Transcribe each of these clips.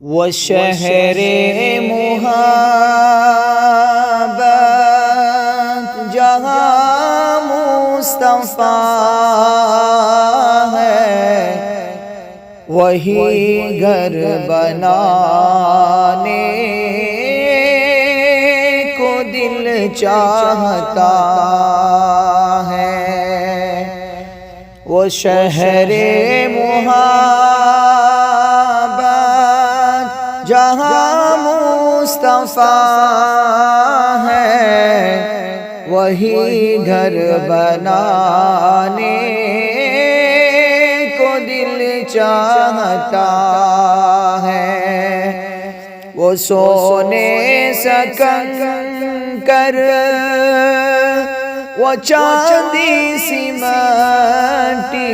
وہ شہر محبت جہاں مصطفیٰ ہے، وہی گھر بنانے کو دل چاہتا ہے۔ وہ شہر محبت جہاں مصطفیٰ ہے، وہی گھر بنانے کو دل چاہتا ہے۔ وہ سونے سکن کر وہ چاندی سی مٹی،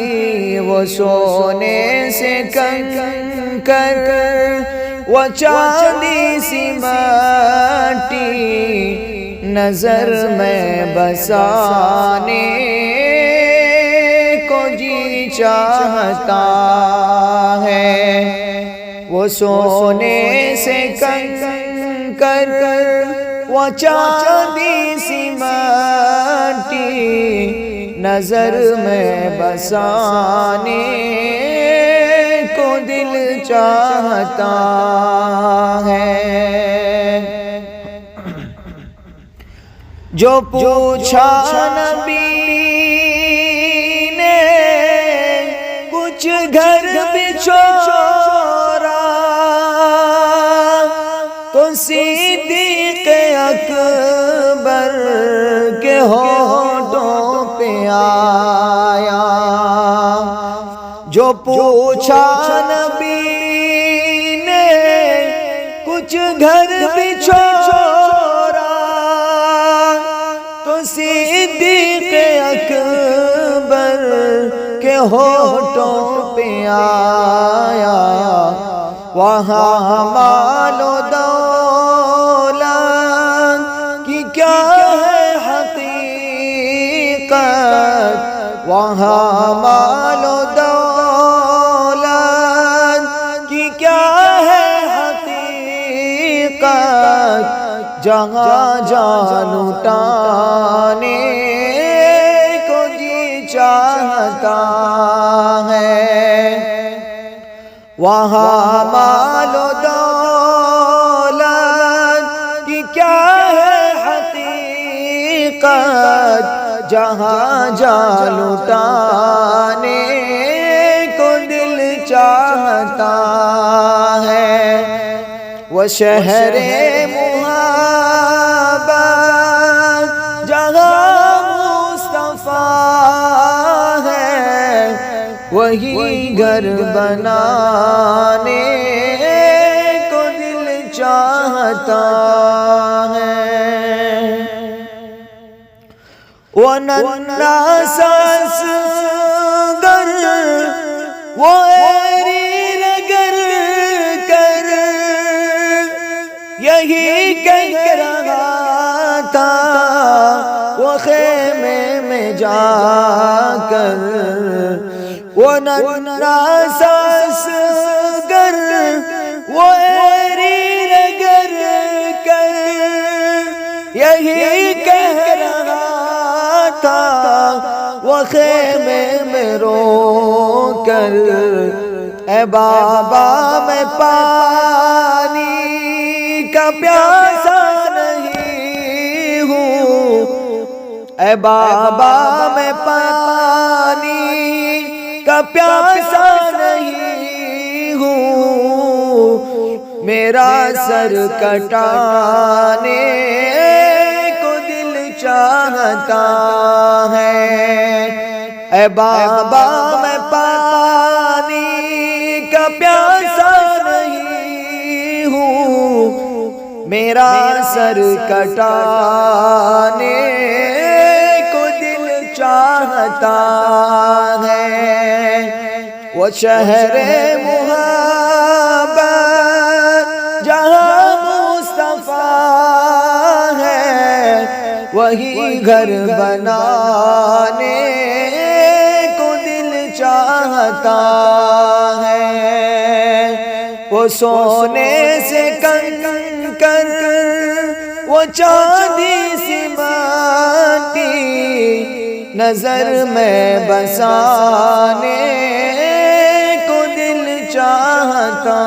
وہ سونے سے کنکر وہ چاندی سی مٹی، نظر میں بسانے کو جی چاہتا ہے۔ وہ سونے سے کنکر وہ چاندی سی مٹی، نظر میں بسانے کو دل چاہتا ہے۔ جو پوچھا نبی نے کچھ گھر بچھوڑا، تو صدیق اکبر کے ہونٹوں پہ آیا۔ جو پوچھا نبی نے کچھ گھر بچھوڑا، تو صدیق اکبر کے ہونٹوں پہ آیا۔ وہاں مال و دولت کی کیا ہے حقیقت، وہاں مال و دولت کی کیا ہے حقیقت، جہاں جان لٹانے کو جی چاہتا ہے۔ وہاں مال و دولت کی کیا ہے حقیقت، جہاں جان لٹانے کو دل چاہتا ہے۔ وہ شہر محبت جہاں مصطفیٰ ہے، وہی گھر بنانے کو دل چاہتا ہے۔ وہ ننھا سا اصغر وہ ایری رگر کر یہی کہہ رہا تھا، وہ خیمے میں جا کر۔ وہ ننھا سا اصغر وہ ایری رگر کر یہی کہہ رہا تھا، وہ خیمے میں رو کر، اے بابا میں پانی کا پیاسا نہیں ہوں، اے بابا میں پانی کا پیاسا نہیں ہوں، میرا سر کٹانے کو دل چاہتا ہے۔ اے بابا میں پانی کا پیاسا نہیں ہوں، میرا سر کٹانے کو دل چاہتا ہے۔ وہ شہر محبت جہاں مصطفیٰ ہے، وہی گھر بنانے کو دل چاہتا ہے۔ وہ سونے سے کنکر، وہ چاندی سی مٹی، نظر میں بسانے کو دل چاہتا